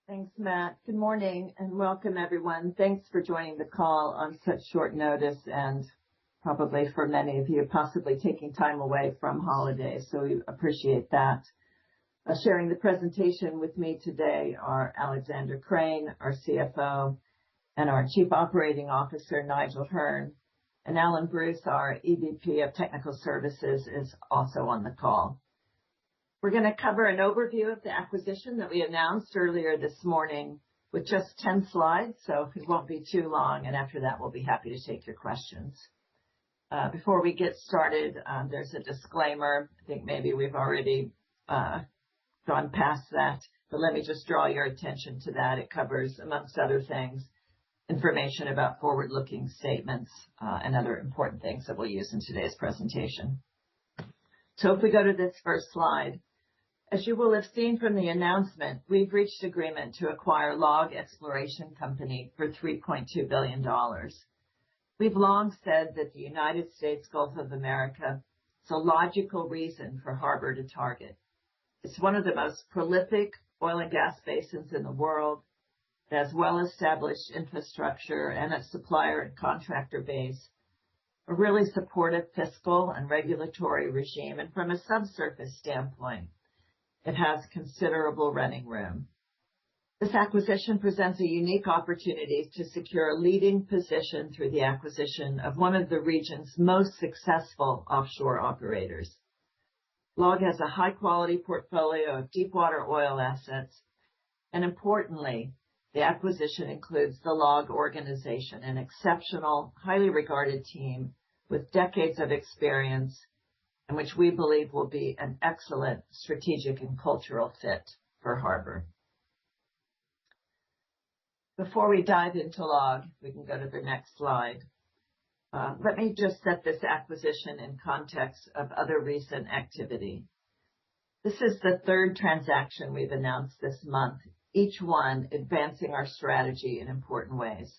Thanks, Matt. Good morning and welcome, everyone. Thanks for joining the call on such short notice and probably for many of you possibly taking time away from holidays, so we appreciate that. Sharing the presentation with me today are Alexander Crane, our CFO, and our Chief Operating Officer, Nigel Hearn, and Alan Bruce, our EVP of Technical Services, is also on the call. We're going to cover an overview of the acquisition that we announced earlier this morning with just 10 slides, so it won't be too long, and after that we'll be happy to take your questions. Before we get started, there's a disclaimer. I think maybe we've already gone past that, but let me just draw your attention to that. It covers, amongst other things, information about forward-looking statements and other important things that we'll use in today's presentation. So if we go to this first slide, as you will have seen from the announcement, we've reached agreement to acquire LLOG Exploration Company for $3.2 billion. We've long said that the United States Gulf of America is a logical reason for Harbour to target. It's one of the most prolific oil and gas basins in the world. It has well-established infrastructure and a supplier and contractor base, a really supportive fiscal and regulatory regime, and from a subsurface standpoint, it has considerable running room. This acquisition presents a unique opportunity to secure a leading position through the acquisition of one of the region's most successful offshore operators. LLOG has a high-quality portfolio of deepwater oil assets, and importantly, the acquisition includes the LLOG organization, an exceptional, highly regarded team with decades of experience, and which we believe will be an excellent strategic and cultural fit for Harbour. Before we dive into LLOG, we can go to the next slide. Let me just set this acquisition in context of other recent activity. This is the third transaction we've announced this month, each one advancing our strategy in important ways.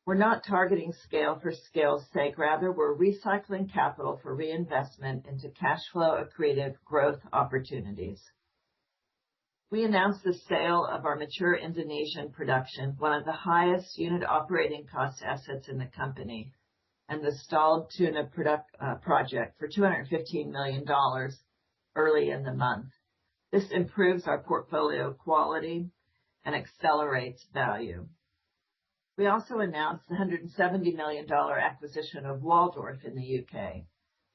We're not targeting scale for scale's sake. Rather, we're recycling capital for reinvestment into cash flow accretive growth opportunities. We announced the sale of our mature Indonesian production, one of the highest unit operating cost assets in the company, and the stalled tuna project for $215 million early in the month. This improves our portfolio quality and accelerates value. We also announced the $170 million acquisition of Waldorf in the UK,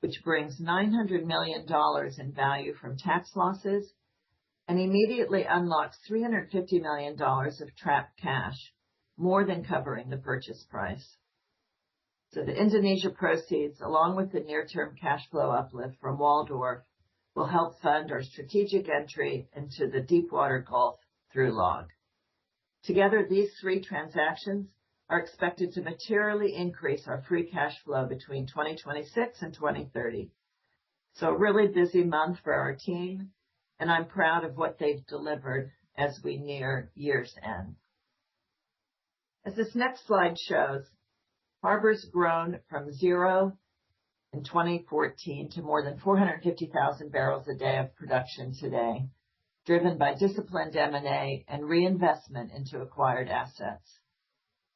which brings $900 million in value from tax losses and immediately unlocks $350 million of trapped cash, more than covering the purchase price. So the Indonesia proceeds, along with the near-term cash flow uplift from Waldorf, will help fund our strategic entry into the deepwater Gulf through LLOG. Together, these three transactions are expected to materially increase our free cash flow between 2026 and 2030. So a really busy month for our team, and I'm proud of what they've delivered as we near year's end. As this next slide shows, Harbour's grown from zero in 2014 to more than 450,000 barrels a day of production today, driven by disciplined M&A and reinvestment into acquired assets.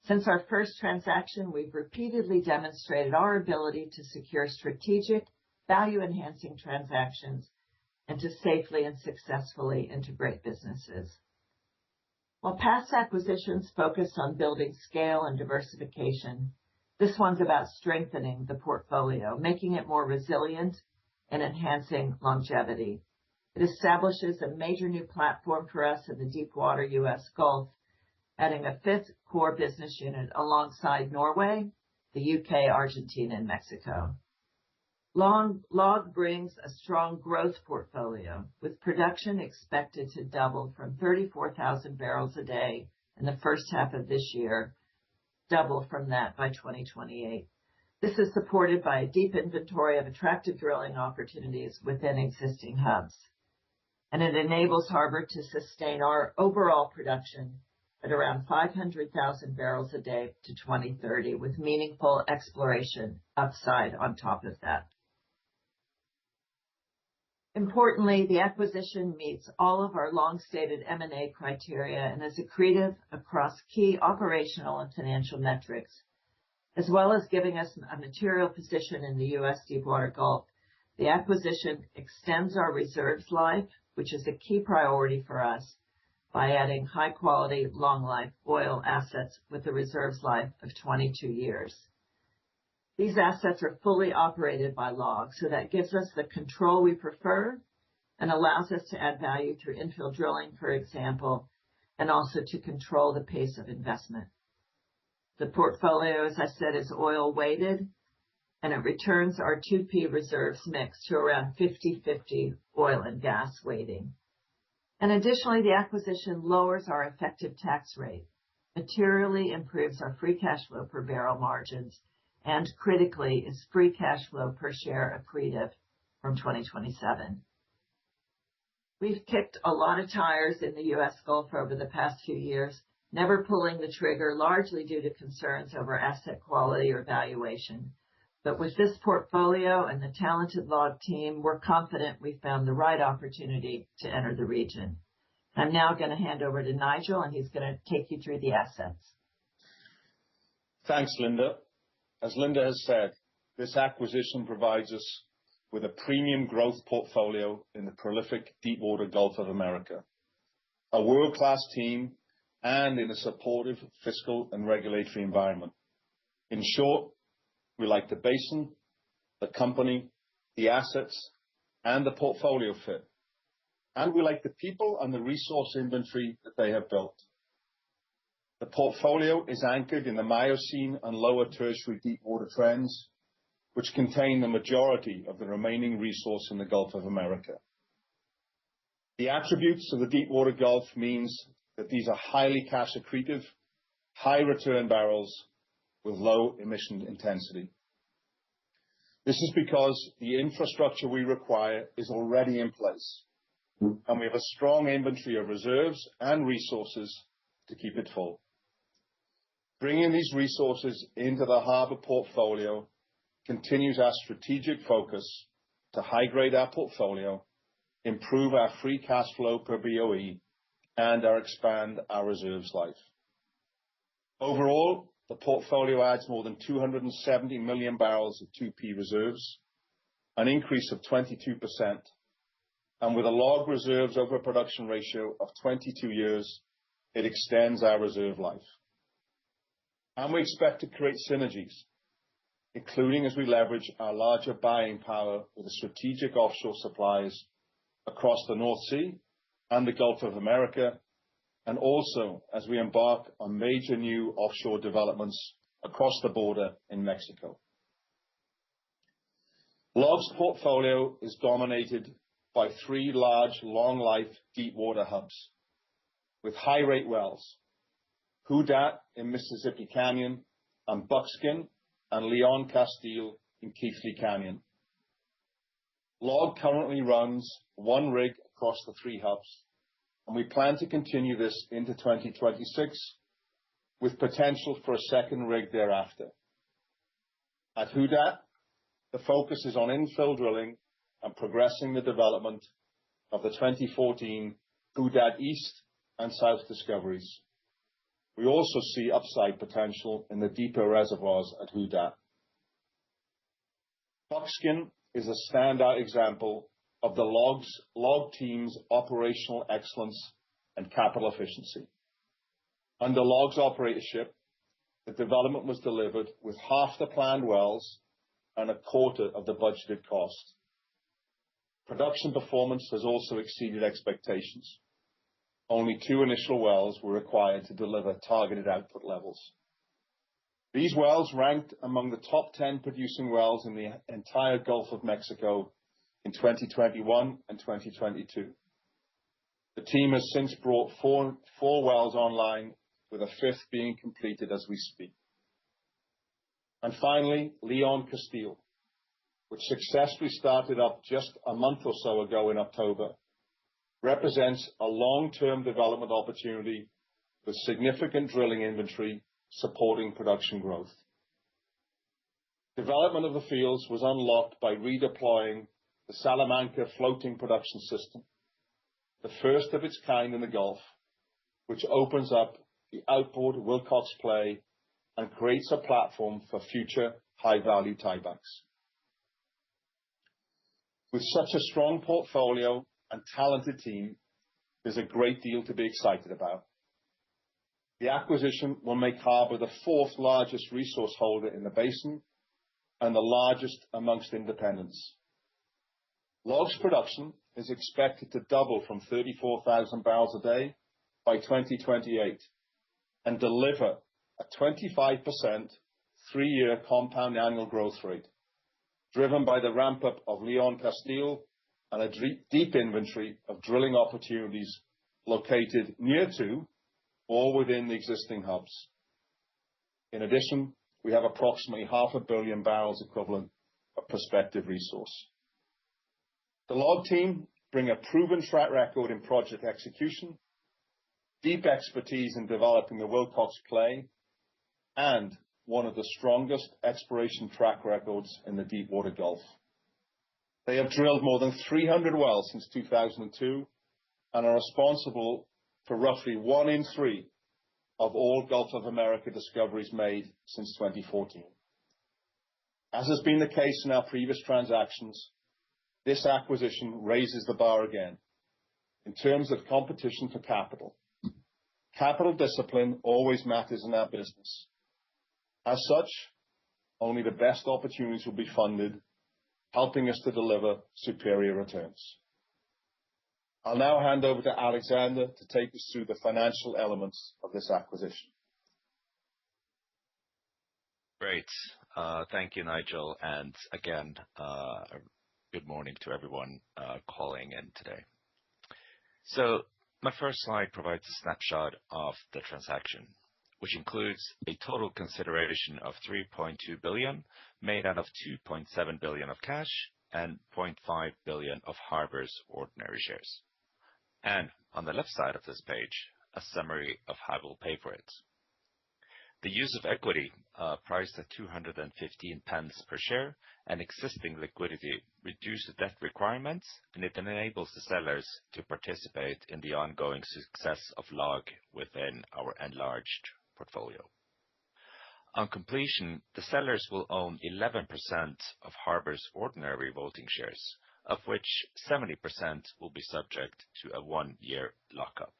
Since our first transaction, we've repeatedly demonstrated our ability to secure strategic, value-enhancing transactions and to safely and successfully integrate businesses. While past acquisitions focused on building scale and diversification, this one's about strengthening the portfolio, making it more resilient and enhancing longevity. It establishes a major new platform for us in the deepwater U.S. Gulf, adding a fifth core business unit alongside Norway, the UK, Argentina, and Mexico. LLOG brings a strong growth portfolio, with production expected to double from 34,000 barrels a day in the first half of this year, double from that by 2028. This is supported by a deep inventory of attractive drilling opportunities within existing hubs, and it enables Harbour to sustain our overall production at around 500,000 barrels a day to 2030, with meaningful exploration upside on top of that. Importantly, the acquisition meets all of our long-stated M&A criteria and is accretive across key operational and financial metrics, as well as giving us a material position in the U.S. Deepwater Gulf. The acquisition extends our reserves life, which is a key priority for us, by adding high-quality, long-life oil assets with a reserves life of 22 years. These assets are fully operated by LLOG, so that gives us the control we prefer and allows us to add value through infill drilling, for example, and also to control the pace of investment. The portfolio, as I said, is oil-weighted, and it returns our 2P reserves mix to around 50-50 oil and gas weighting. And additionally, the acquisition lowers our effective tax rate, materially improves our free cash flow per barrel margins, and critically is free cash flow per share accretive from 2027. We've kicked a lot of tires in the U.S. Gulf over the past few years, never pulling the trigger, largely due to concerns over asset quality or valuation. But with this portfolio and the talented LLOG team, we're confident we found the right opportunity to enter the region. I'm now going to hand over to Nigel, and he's going to take you through the assets. Thanks, Linda. As Linda has said, this acquisition provides us with a premium growth portfolio in the prolific Deepwater Gulf of America, a world-class team, and in a supportive fiscal and regulatory environment. In short, we like the basin, the company, the assets, and the portfolio fit. And we like the people and the resource inventory that they have built. The portfolio is anchored in the Miocene and lower tertiary deepwater trends, which contain the majority of the remaining resource in the Gulf of America. The attributes of the Deepwater Gulf means that these are highly cash accretive, high return barrels with low emission intensity. This is because the infrastructure we require is already in place, and we have a strong inventory of reserves and resources to keep it full. Bringing these resources into the Harbour portfolio continues our strategic focus to high-grade our portfolio, improve our free cash flow per BOE, and expand our reserves life. Overall, the portfolio adds more than 270 million barrels of 2P reserves, an increase of 22%, and with a LLOG reserves over production ratio of 22 years, it extends our reserve life. And we expect to create synergies, including as we leverage our larger buying power with the strategic offshore suppliers across the North Sea and the Gulf of America, and also as we embark on major new offshore developments across the border in Mexico. LLOG's portfolio is dominated by 3 large, long-life deepwater hubs with high-rate wells: Who Dat in Mississippi Canyon, and Buckskin and Leon Castile in Keathley Canyon. LLOG currently runs 1 rig across the 3 hubs, and we plan to continue this into 2026 with potential for a 2nd rig thereafter. At Who Dat, the focus is on infill drilling and progressing the development of the 2014 Who Dat East and South discoveries. We also see upside potential in the deeper reservoirs at Who Dat. Buckskin is a standout example of the LLOG team's operational excellence and capital efficiency. Under LLOG's operatorship, the development was delivered with half the planned wells and a quarter of the budgeted cost. Production performance has also exceeded expectations. Only 2 initial wells were required to deliver targeted output levels. These wells ranked among the top 10 producing wells in the entire Gulf of Mexico in 2021 and 2022. The team has since brought 4 wells online, with a 5th being completed as we speak. And finally, Leon Castile, which successfully started up just a month or so ago in October, represents a long-term development opportunity with significant drilling inventory supporting production growth. Development of the fields was unlocked by redeploying the Salamanca floating production system, the first of its kind in the Gulf, which opens up the outboard Wilcox play and creates a platform for future high-value tiebacks. With such a strong portfolio and talented team, there's a great deal to be excited about. The acquisition will make Harbour the fourth largest resource holder in the basin and the largest amongst independents. LLOG's production is expected to double from 34,000 barrels a day by 2028 and deliver a 25% three-year compound annual growth rate, driven by the ramp-up of Leon Castile and a deep inventory of drilling opportunities located near to or within the existing hubs. In addition, we have approximately 500 million barrels equivalent of prospective resource. The LLOG team bring a proven track record in project execution, deep expertise in developing the Wilcox play, and one of the strongest exploration track records in the deepwater Gulf. They have drilled more than 300 wells since 2002 and are responsible for roughly 1 in 3 of all Gulf of America discoveries made since 2014. As has been the case in our previous transactions, this acquisition raises the bar again in terms of competition for capital. Capital discipline always matters in our business. As such, only the best opportunities will be funded, helping us to deliver superior returns. I'll now hand over to Alexander to take us through the financial elements of this acquisition. Great. Thank you, Nigel. And again, good morning to everyone calling in today. So my first slide provides a snapshot of the transaction, which includes a total consideration of $3.2 billion, made out of $2.7 billion of cash and $0.5 billion of Harbour's ordinary shares. And on the left side of this page, a summary of how we'll pay for it. The use of equity, priced at 215 pence per share, and existing liquidity reduce the debt requirements, and it enables the sellers to participate in the ongoing success of LLOG within our enlarged portfolio. On completion, the sellers will own 11% of Harbour's ordinary voting shares, of which 70% will be subject to a 1-year lockup.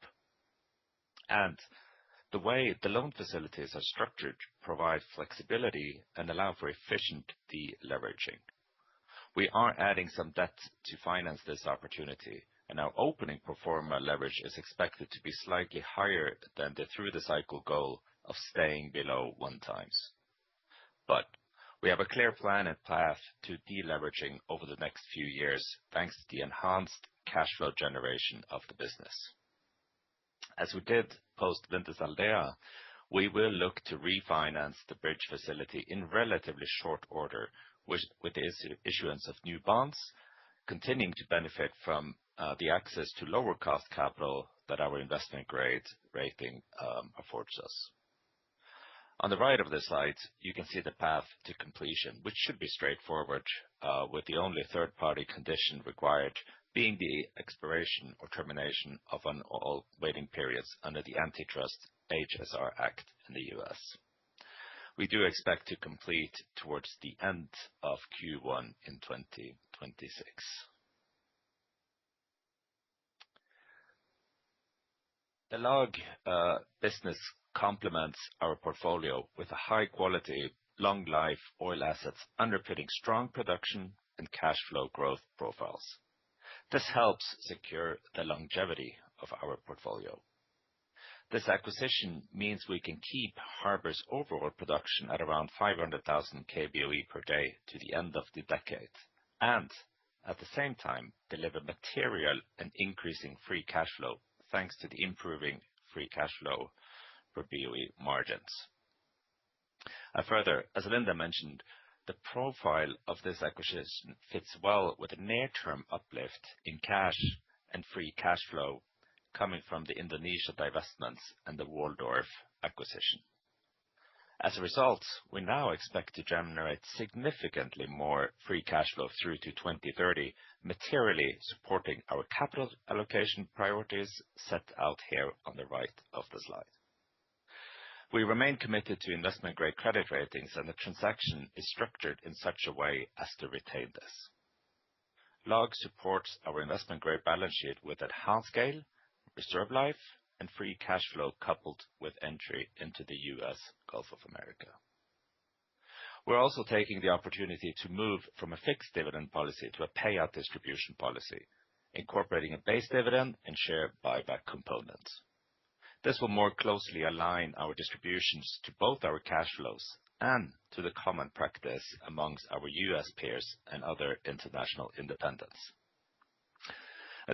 And the way the loan facilities are structured provide flexibility and allow for efficient deleveraging. We are adding some debt to finance this opportunity, and our opening pro forma leverage is expected to be slightly higher than the through-the-cycle goal of staying below 1 times. But we have a clear plan and path to deleveraging over the next few years, thanks to the enhanced cash flow generation of the business. As we did post Wintershall, we will look to refinance the bridge facility in relatively short order with the issuance of new bonds, continuing to benefit from the access to lower cost capital that our investment grade rating affords us. On the right of this slide, you can see the path to completion, which should be straightforward, with the only third-party condition required being the expiration or termination of all waiting periods under the Antitrust HSR Act in the US. We do expect to complete towards the end of Q1 in 2026. The LLOG business complements our portfolio with a high-quality, long-life oil assets underpinning strong production and cash flow growth profiles. This helps secure the longevity of our portfolio. This acquisition means we can keep Harbour's overall production at around 500,000 kBOE per day to the end of the decade, and at the same time deliver material and increasing free cash flow thanks to the improving free cash flow per BOE margins. Further, as Linda mentioned, the profile of this acquisition fits well with a near-term uplift in cash and free cash flow coming from the Indonesia divestments and the Waldorf acquisition. As a result, we now expect to generate significantly more free cash flow through to 2030, materially supporting our capital allocation priorities set out here on the right of the slide. We remain committed to investment-grade credit ratings, and the transaction is structured in such a way as to retain this. LLOG supports our investment-grade balance sheet with enhanced scale, reserve life, and free cash flow coupled with entry into the U.S. Gulf of America. We're also taking the opportunity to move from a fixed dividend policy to a payout distribution policy, incorporating a base dividend and share buyback components. This will more closely align our distributions to both our cash flows and to the common practice amongst our U.S. peers and other international independents.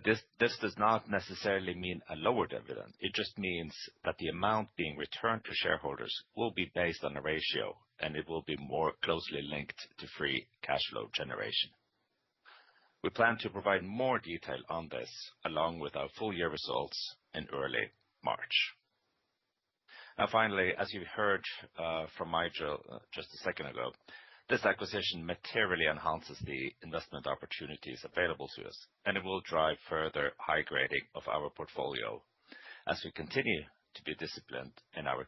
This does not necessarily mean a lower dividend. It just means that the amount being returned to shareholders will be based on a ratio, and it will be more closely linked to free cash flow generation. We plan to provide more detail on this along with our full year results in early March. Now, finally, as you heard from Nigel just a second ago, this acquisition materially enhances the investment opportunities available to us, and it will drive further high grading of our portfolio as we continue to be disciplined in our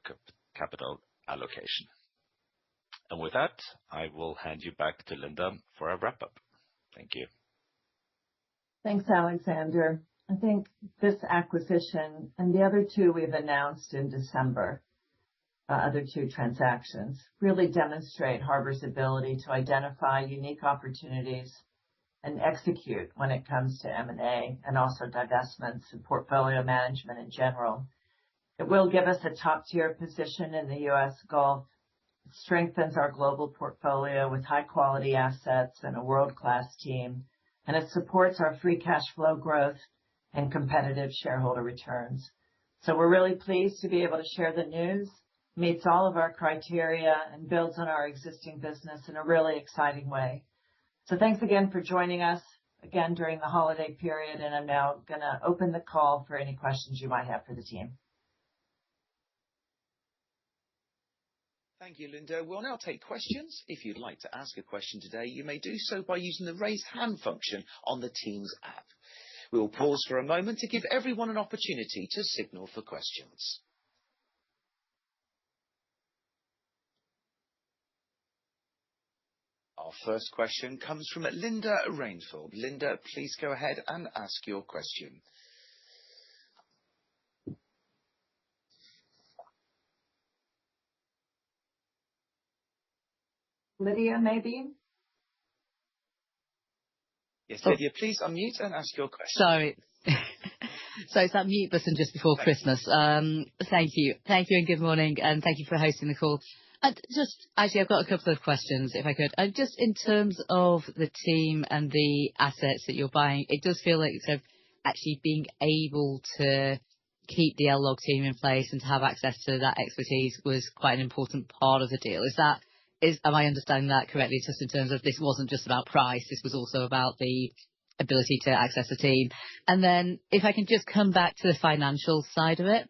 capital allocation. And with that, I will hand you back to Linda for a wrap-up. Thank you. Thanks, Alexander. I think this acquisition and the other two we've announced in December, other two transactions, really demonstrate Harbour's ability to identify unique opportunities and execute when it comes to M&A and also divestments and portfolio management in general. It will give us a top-tier position in the U.S. Gulf. It strengthens our global portfolio with high-quality assets and a world-class team, and it supports our free cash flow growth and competitive shareholder returns. So we're really pleased to be able to share the news. Meets all of our criteria and builds on our existing business in a really exciting way. So thanks again for joining us again during the holiday period, and I'm now going to open the call for any questions you might have for the team. Thank you, Linda. We'll now take questions. If you'd like to ask a question today, you may do so by using the raise hand function on the Teams app. We will pause for a moment to give everyone an opportunity to signal for questions. Our first question comes from Linda Rainfield. Linda, please go ahead and ask your question. Lydia, maybe? Yes, Lydia, please unmute and ask your question. Sorry. So it's that mute button just before Christmas. Thank you. Thank you and good morning, and thank you for hosting the call. Actually, I've got a couple of questions, if I could. Just in terms of the team and the assets that you're buying, it does feel like sort of actually being able to keep the LLOG team in place and to have access to that expertise was quite an important part of the deal. Am I understanding that correctly, just in terms of this wasn't just about price, this was also about the ability to access the team? And then if I can just come back to the financial side of it,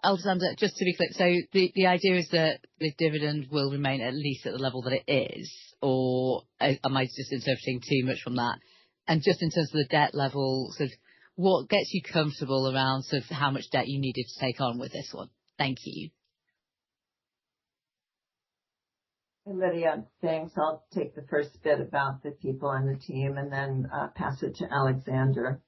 Alexander, just to be clear, so the idea is that the dividend will remain at least at the level that it is, or am I just interpreting too much from that? And just in terms of the debt level, sort of what gets you comfortable around sort of how much debt you needed to take on with this one? Thank you. Lydia, thanks. I'll take the first bit about the people and the team and then pass it to Alexander.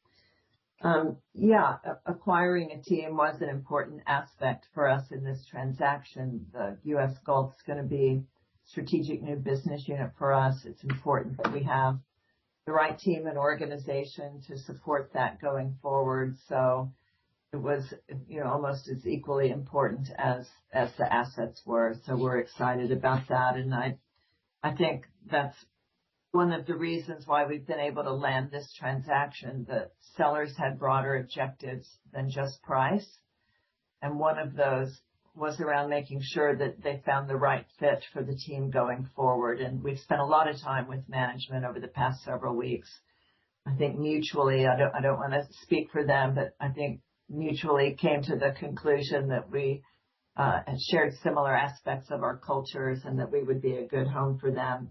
Acquiring a team was an important aspect for us in this transaction. The U.S. Gulf is going to be a strategic new business unit for us. It's important that we have the right team and organization to support that going forward. So it was, almost as equally important as the assets were. So we're excited about that, and I think that's one of the reasons why we've been able to land this transaction. The sellers had broader objectives than just price, and one of those was around making sure that they found the right fit for the team going forward. And we've spent a lot of time with management over the past several weeks. I think mutually, I don't want to speak for them, but I think mutually came to the conclusion that we and shared similar aspects of our cultures and that we would be a good home for them.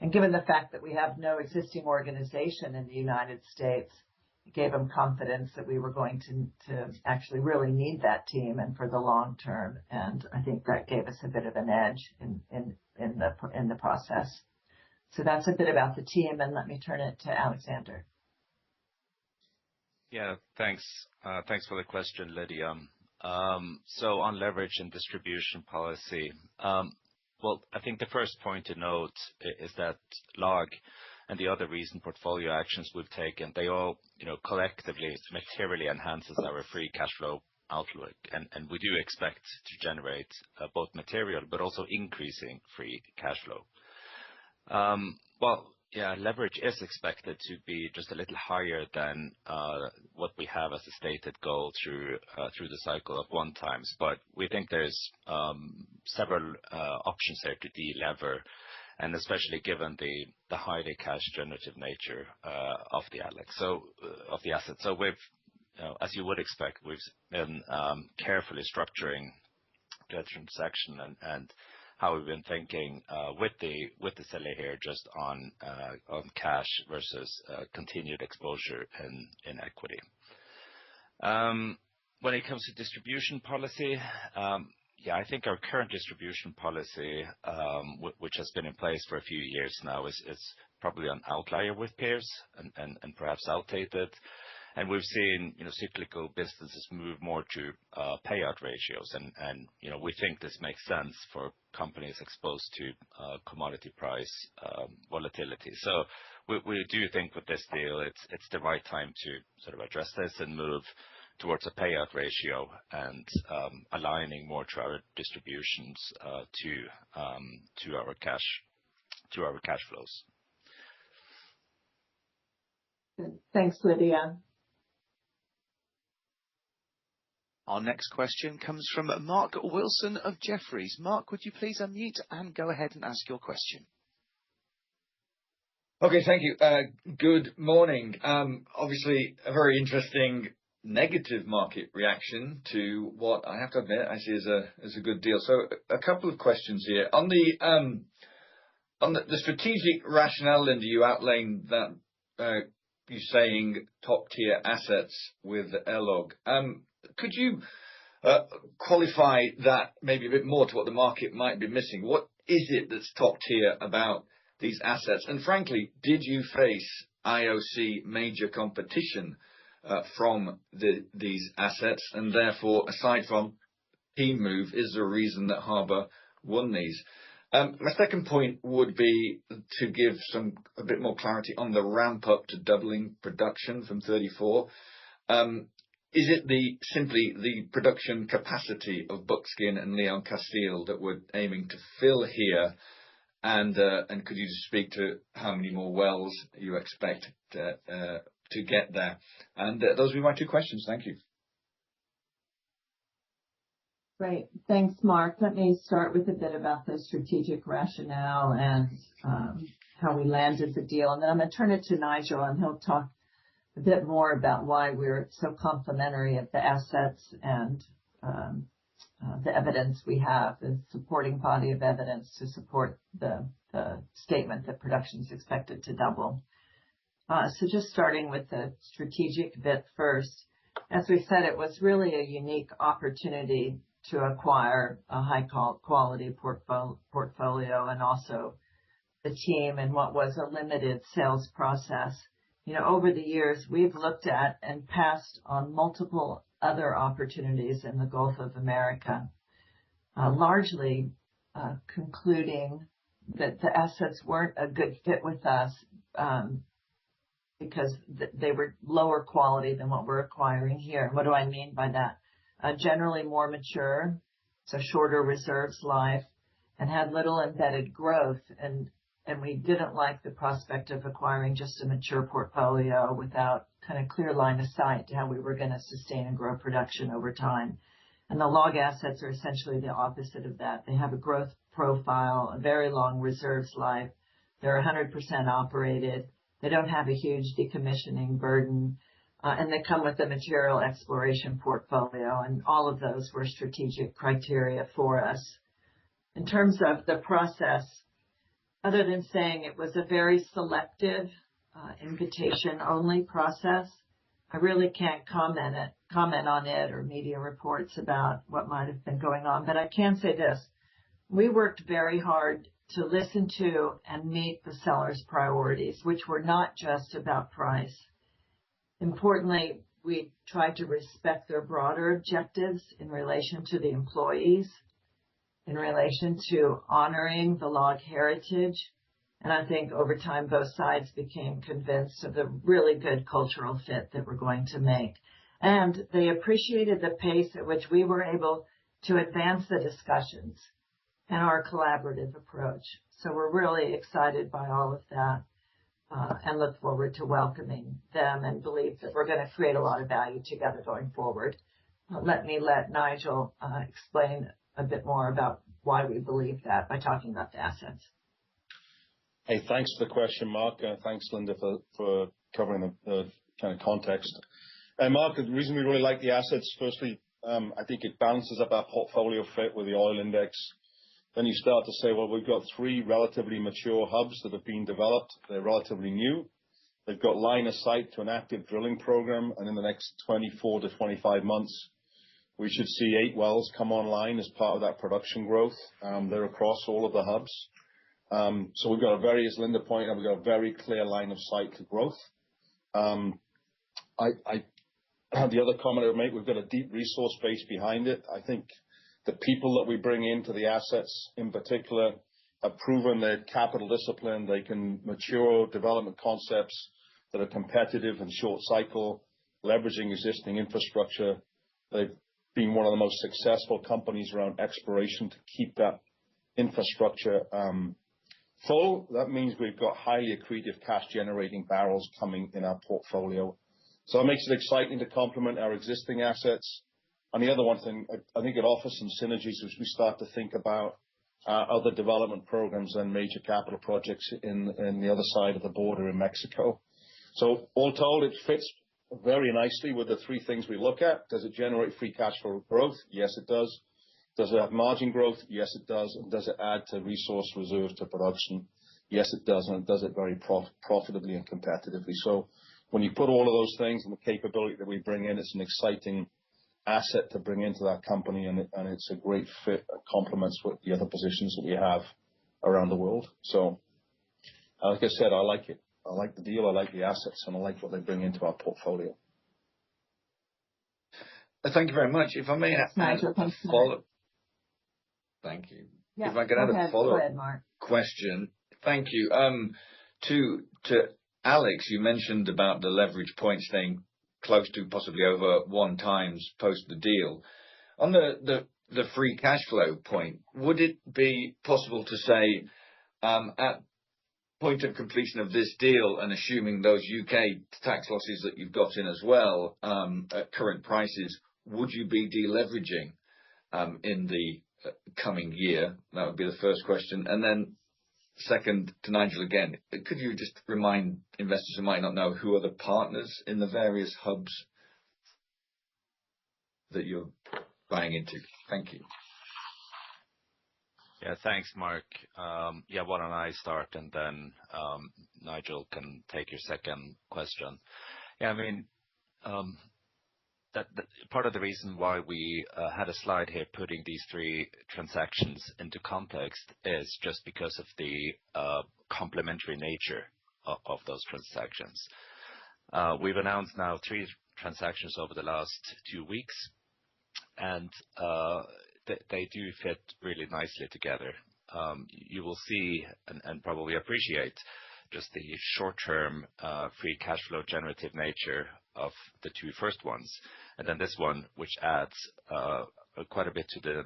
And given the fact that we have no existing organization in the United States, it gave them confidence that we were going to actually really need that team and for the long term. And I think that gave us a bit of an edge in the process. So that's a bit about the team, and let me turn it to Alexander. Yeah, thanks. Thanks for the question, Lydia. So on leverage and distribution policy, well, I think the first point to note is that LLOG and the other recent portfolio actions we've taken, they all, collectively materially enhances our free cash flow outlook. And we do expect to generate both material but also increasing free cash flow. Well, yeah, leverage is expected to be just a little higher than what we have as a stated goal through the cycle of 1x. But we think there's several options there to delever, and especially given the highly cash generative nature of the asset. So we've, as you would expect, we've been carefully structuring the transaction and how we've been thinking with the seller here just on cash versus continued exposure in equity. When it comes to distribution policy, yeah, I think our current distribution policy, which has been in place for a few years now, is probably an outlier with peers and perhaps outdated. And we've seen, cyclical businesses move more to payout ratios, and we think this makes sense for companies exposed to commodity price volatility. So we do think with this deal, it's the right time to sort of address this and move towards a payout ratio and aligning more to our distributions to our cash flows. Good. Thanks, Lydia. Our next question comes from Mark Wilson of Jefferies. Mark, would you please unmute and go ahead and ask your question? Okay, thank you. Good morning. Obviously, a very interesting negative market reaction to what I have to admit I see as a good deal. So a couple of questions here. On the strategic rationale, Linda, you outlined that you're saying top tier assets with LLOG. Could you qualify that maybe a bit more to what the market might be missing? What is it that's top tier about these assets? And frankly, did you face IOC major competition from these assets? And therefore, aside from team move, is there a reason that Harbour won these? My second point would be to give a bit more clarity on the ramp up to doubling production from 34. Is it simply the production capacity of Buckskin and Leon Castile that we're aiming to fill here? And could you just speak to how many more wells you expect to get there? And those would be my two questions. Thank you. Great. Thanks, Mark. Let me start with a bit about the strategic rationale and how we landed the deal. And then I'm going to turn it to Nigel, and he'll talk a bit more about why we're so complimentary of the assets and the evidence we have, the supporting body of evidence to support the statement that production is expected to double. So just starting with the strategic bit first, as we said, it was really a unique opportunity to acquire a high quality portfolio and also the team in what was a limited sales process. Over the years, we've looked at and passed on multiple other opportunities in the Gulf of America, largely concluding that the assets weren't a good fit with us because they were lower quality than what we're acquiring here. And what do I mean by that? Generally more mature, so shorter reserves life, and had little embedded growth. And we didn't like the prospect of acquiring just a mature portfolio without kind of clear line of sight to how we were going to sustain and grow production over time. And the LLOG assets are essentially the opposite of that. They have a growth profile, a very long reserves life. They're 100% operated. They don't have a huge decommissioning burden. and they come with a material exploration portfolio, and all of those were strategic criteria for us. In terms of the process, other than saying it was a very selective invitation-only process, I really can't comment on it or media reports about what might have been going on. But I can say this. We worked very hard to listen to and meet the sellers' priorities, which were not just about price. Importantly, we tried to respect their broader objectives in relation to the employees, in relation to honoring the log heritage. And I think over time, both sides became convinced of the really good cultural fit that we're going to make. And they appreciated the pace at which we were able to advance the discussions and our collaborative approach. So we're really excited by all of that and look forward to welcoming them and believe that we're going to create a lot of value together going forward. Let Nigel explain a bit more about why we believe that by talking about the assets. Hey, thanks for the question, Mark. Thanks, Linda, for covering the kind of context. And Mark, the reason we really like the assets, firstly, I think it balances up our portfolio fit with the oil index. Then you start to say, well, we've got 3 relatively mature hubs that have been developed. They're relatively new. They've got line of sight to an active drilling program, and in the next 24 to 25 months, we should see 8 wells come online as part of that production growth. They're across all of the hubs. So we've got as Linda pointed out, we've got a very clear line of sight to growth. The other comment I would make, we've got a deep resource base behind it. I think the people that we bring into the assets in particular have proven their capital discipline. They can mature development concepts that are competitive and short cycle, leveraging existing infrastructure. They've been one of the most successful companies around exploration to keep that infrastructure full. That means we've got highly accretive cash generating barrels coming in our portfolio. So it makes it exciting to complement our existing assets. And the other one thing, I think it offers some synergies as we start to think about other development programs and major capital projects in the other side of the border in Mexico. So all told, it fits very nicely with the 3 things we look at. Does it generate free cash flow growth? Yes, it does. Does it have margin growth? Yes, it does. And does it add to resource reserve to production? Yes, it does. And it does it very profitably and competitively. So when you put all of those things and the capability that we bring in, it's an exciting asset to bring into that company, and it's a great fit, complements with the other positions that we have around the world. So, like I said, I like it. I like the deal, I like the assets, and I like what they bring into our portfolio. Thank you very much. If I may add a follow-up. Thank you. Yeah, if I could add a follow-up question. Thank you. To Alex, you mentioned about the leverage point staying close to possibly over 1 times post the deal. On the free cash flow point, would it be possible to say at point of completion of this deal and assuming those UK tax losses that you've got in as well at current prices, would you be deleveraging in the coming year? That would be the first question. And then second, to Nigel again, could you just remind investors who might not know who are the partners in the various hubs that you're buying into? Thank you. Yeah, thanks, Mark. Yeah, why don't I start and then Nigel can take your second question. Yeah, I mean, that part of the reason why we had a slide here putting these 3 transactions into context is just because of the complementary nature of those transactions. We've announced now 3 transactions over the last 2 weeks, and they do fit really nicely together. You will see and probably appreciate just the short-term free cash flow generative nature of the 2 first ones, and then this one, which adds quite a bit to the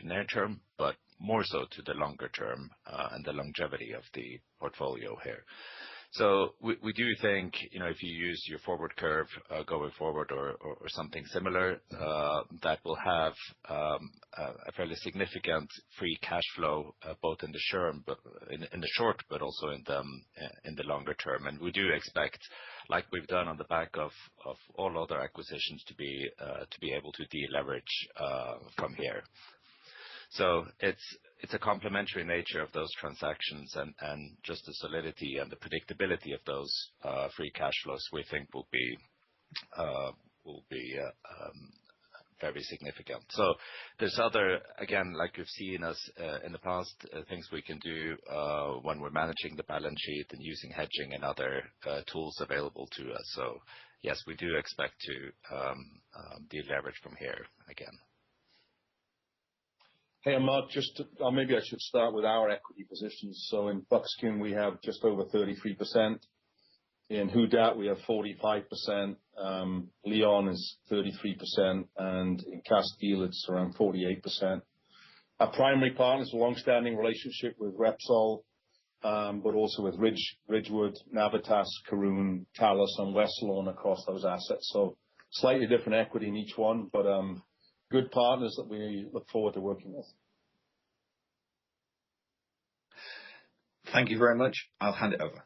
near term, but more so to the longer term and the longevity of the portfolio here. So we do think, if you use your forward curve going forward or something similar, that will have a fairly significant free cash flow both in the short, but also in the longer term. And we do expect, like we've done on the back of all other acquisitions, to be able to deleverage from here. So it's a complementary nature of those transactions, and just the solidity and the predictability of those free cash flows we think will be very significant. So there's other, again, like you've seen us in the past, things we can do when we're managing the balance sheet and using hedging and other tools available to us. So yes, we do expect to deleverage from here again. Hey, Mark, maybe I should start with our equity positions. So in Buckskin, we have just over 33%. In Who Dat, we have 45%. Leon is 33%. And in Castile, it's around 48%. Our primary partner is a long-standing relationship with Repsol, but also with Ridgewood, Navitas, Karoon, Talos, and Westlawn across those assets. So slightly different equity in each one, but good partners that we look forward to working with. Thank you very much. I'll hand it over.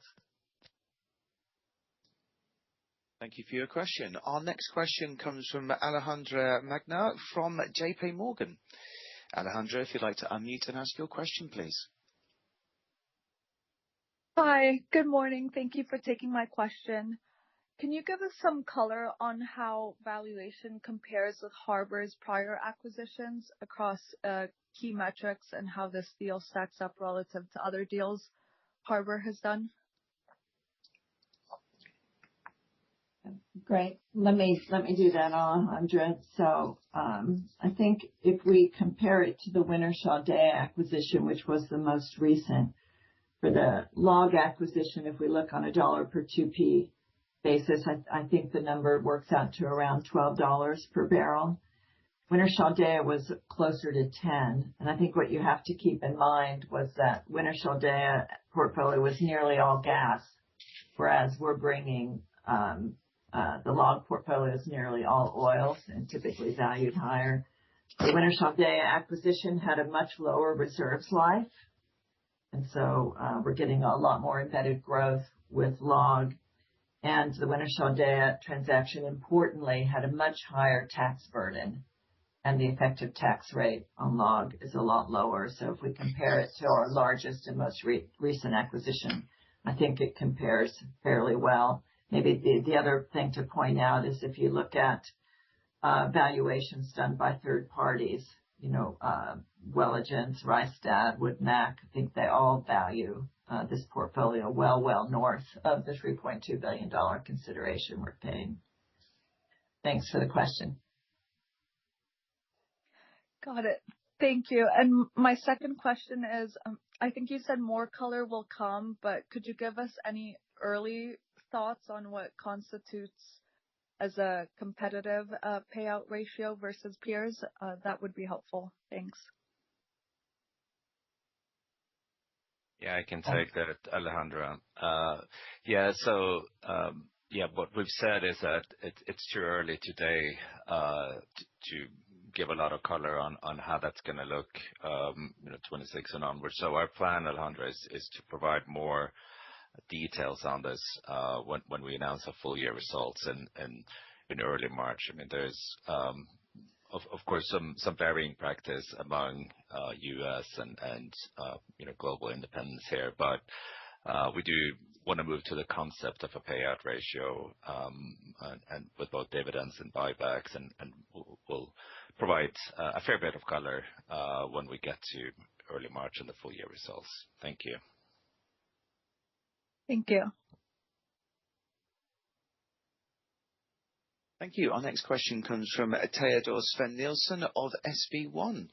Thank you for your question. Our next question comes from Alejandra Magna from JP Morgan. Alejandra, if you'd like to unmute and ask your question, please. Hi, good morning. Thank you for taking my question. Can you give us some color on how valuation compares with Harbour's prior acquisitions across key metrics and how this deal stacks up relative to other deals Harbour has done? Great. Let me do that, Alejandra. So I think if we compare it to the Wintershall Dea acquisition, which was the most recent, for the LLOG acquisition, if we look on a dollar per 2P basis, I think the number works out to around $12 per barrel. Wintershall Dea was closer to 10. And I think what you have to keep in mind was that Wintershall Dea portfolio was nearly all gas, whereas we're bringing the LLOG portfolio is nearly all oils and typically valued higher. The Wintershall Dea acquisition had a much lower reserves life. And so we're getting a lot more embedded growth with LLOG. And the Wintershall Dea transaction, importantly, had a much higher tax burden. And the effective tax rate on LLOG is a lot lower. So if we compare it to our largest and most recent acquisition, I think it compares fairly well. Maybe the other thing to point out is if you look at valuations done by third parties, Welligence, Rystad, Woodmac, I think they all value this portfolio well north of the $3.2 billion consideration we're paying. Thanks for the question. Got it. Thank you. And my second question is, I think you said more color will come, but could you give us any early thoughts on what constitutes as a competitive payout ratio versus peers? That would be helpful. Thanks. Yeah, I can take that, Alejandra. What we've said is that it's too early today to give a lot of color on how that's going to look, 26 and onwards. So our plan, Alejandra, is to provide more details on this when we announce our full year results in early March. I mean, there's of course some varying practice among U.S. and global independents here, but we do want to move to the concept of a payout ratio and with both dividends and buybacks, and we'll provide a fair bit of color when we get to early March in the full year results. Thank you. Thank you. Thank you. Our next question comes from Teodor Sveen-Nilsen of SB1.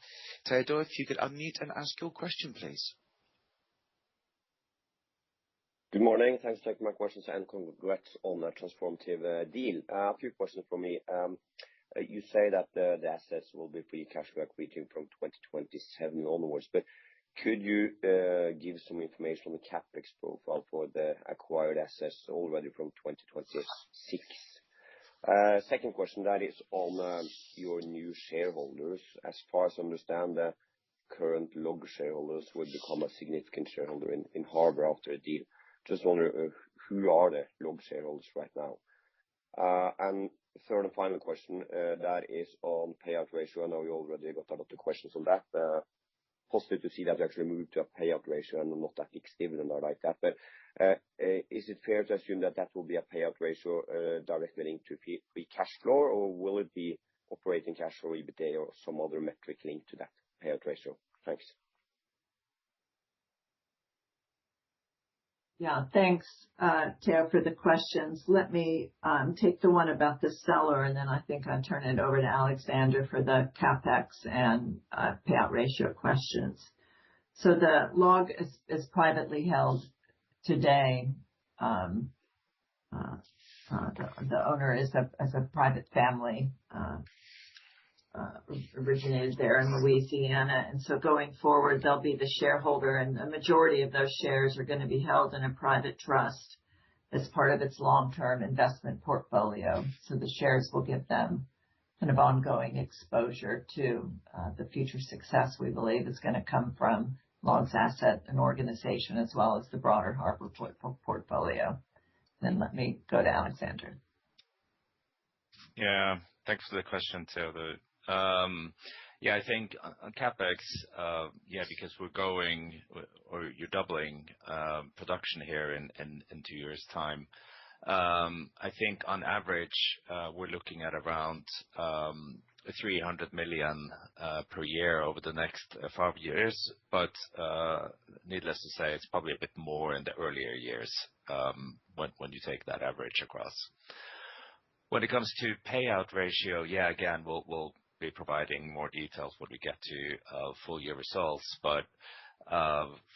Teodor, if you could unmute and ask your question, please. Good morning. Thanks for taking my questions and congrats on a transformative deal. A few questions for me. You say that the assets will be free cash flow accretive from 2027 onwards, but Could you give some information on the CapEx profile for the acquired assets already from 2026? Second question, that is on your new shareholders. As far as I understand, the current LLOG shareholders will become a significant shareholder in Harbour after a deal. Just wonder who are the LLOG shareholders right now? And third and final question, that is on payout ratio. I know you already got a lot of questions on that. Positive to see that you actually moved to a payout ratio and not a fixed dividend or like that. But is it fair to assume that that will be a payout ratio directly linked to free cash flow, or will it be operating cash flow, EBITDA, or some other metric linked to that payout ratio? Thanks. Yeah, thanks, Theo, for the questions. Let me take the one about the seller, and then I think I'll turn it over to Alexander for the CapEx and payout ratio questions. So the LLOG is privately held today. The owner is a private family originated there in Louisiana, and so going forward they'll be the shareholder, and the majority of those shares are going to be held in a private trust as part of its long-term investment portfolio. So the shares will give them kind of ongoing exposure to the future success we believe is going to come from LLOG's asset and organization, as well as the broader Harbour portfolio. Then let me go to Alexander. Yeah, thanks for the question, Theo. Yeah, I think on CapEx, because we're going, or you're doubling production here in 2 years' time. I think on average, we're looking at around 300 million per year over the next 5 years. But needless to say, it's probably a bit more in the earlier years when you take that average across. When it comes to payout ratio, yeah, again, we'll be providing more details when we get to full year results. But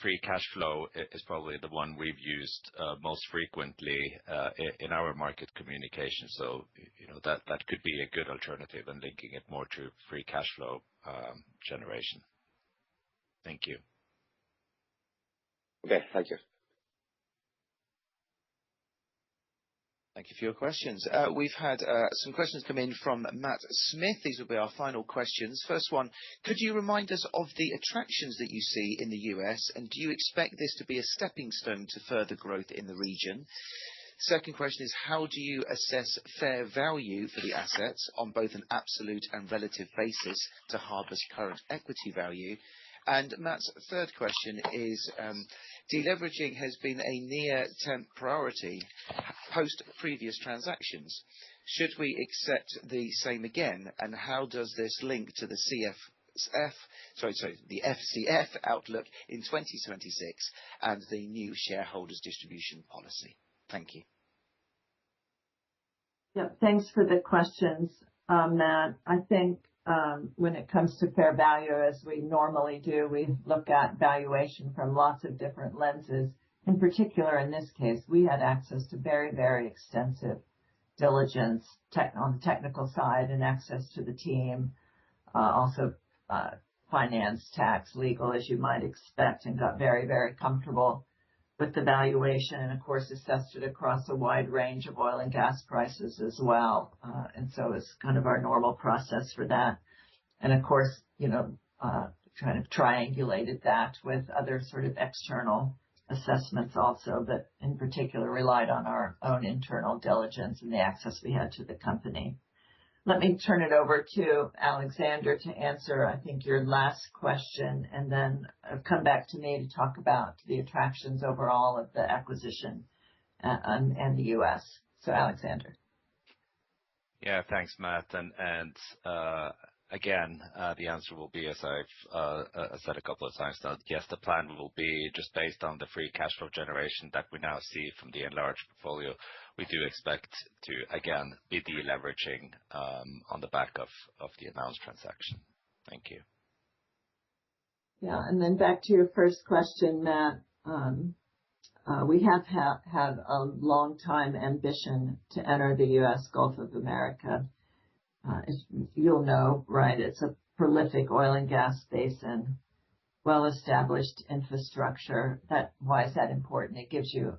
free cash flow is probably the one we've used most frequently in our market communication. So that could be a good alternative and linking it more to free cash flow generation. Thank you. Okay, thank you. Thank you for your questions. We've had some questions come in from Matt Smith. These will be our final questions. First one, could you remind us of the attractions that you see in the US, and do you expect this to be a stepping stone to further growth in the region? Second question is, how do you assess fair value for the assets on both an absolute and relative basis to Harbour's current equity value? And Matt's third question is, deleveraging has been a near-term priority post previous transactions. Should we accept the same again? And how does this link to the the FCF outlook in 2026 and the new shareholders distribution policy? Thank you. Yeah, thanks for the questions, Matt. I think when it comes to fair value, as we normally do, we look at valuation from lots of different lenses. In particular, in this case, we had access to very, very extensive diligence on the technical side and access to the team, also finance, tax, legal, as you might expect, and got very, very comfortable with the valuation, and of course assessed it across a wide range of oil and gas prices as well. And so it's kind of our normal process for that. And of course, kind of triangulated that with other sort of external assessments also, but in particular relied on our own internal diligence and the access we had to the company. Let me turn it over to Alexander to answer, I think, your last question, and then come back to me to talk about the attractions overall of the acquisition and the U.S. So, Alexander. Yeah, thanks, Matt. And again, the answer will be, as I've said a couple of times now, yes, the plan will be just based on the free cash flow generation that we now see from the enlarged portfolio. We do expect to, again, be deleveraging on the back of the announced transaction. Thank you. Yeah, and then back to your first question, Matt. We have had a long time ambition to enter the U.S. Gulf of America. As you'll know, right, it's a prolific oil and gas basin well-established infrastructure. Why is that important? It gives you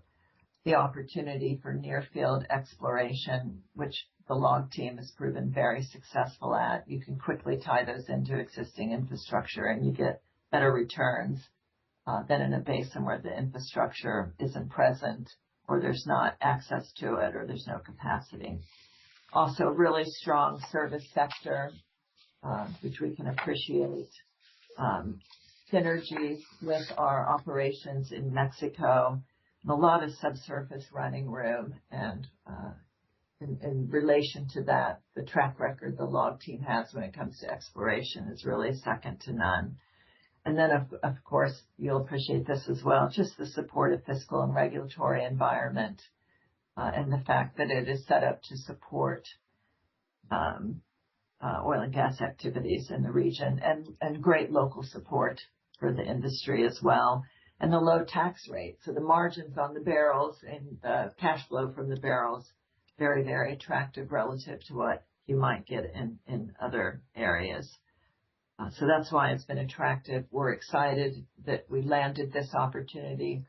the opportunity for near-field exploration, which the LLOG team has proven very successful at. You can quickly tie those into existing infrastructure, and you get better returns than in a basin where the infrastructure isn't present, or there's not access to it, or there's no capacity. Also, really strong service sector, which we can appreciate. Synergies with our operations in Mexico, and a lot of subsurface running room. And in relation to that, the track record the LLOG team has when it comes to exploration is really second to none. And then, of course, you'll appreciate this as well, just the supportive fiscal and regulatory environment, and the fact that it is set up to support oil and gas activities in the region, and great local support for the industry as well, and the low tax rate. So the margins on the barrels and the cash flow from the barrels, very, very attractive relative to what you might get in other areas. So that's why it's been attractive. We're excited that we landed this opportunity.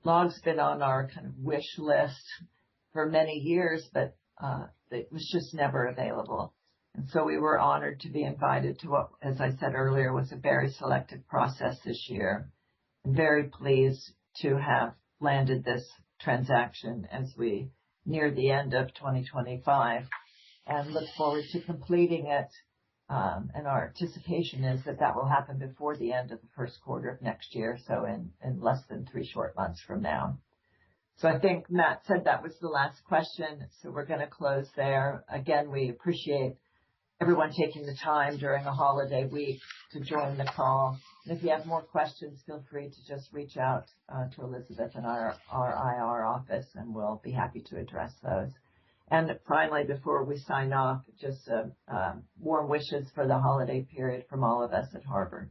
LLOG's been on our kind of wish list for many years, but it was just never available. And so we were honored to be invited to what, as I said earlier, was a very selective process this year. I'm very pleased to have landed this transaction as we near the end of 2025 and look forward to completing it. And our anticipation is that will happen before the end of the first quarter of next year, so in less than 3 short months from now. So I think Matt said that was the last question, so we're going to close there. Again, we appreciate everyone taking the time during a holiday week to join the call. And if you have more questions, feel free to just reach out to Elizabeth and our IR office, and we'll be happy to address those. And finally, before we sign off, just warm wishes for the holiday period from all of us at Harbour.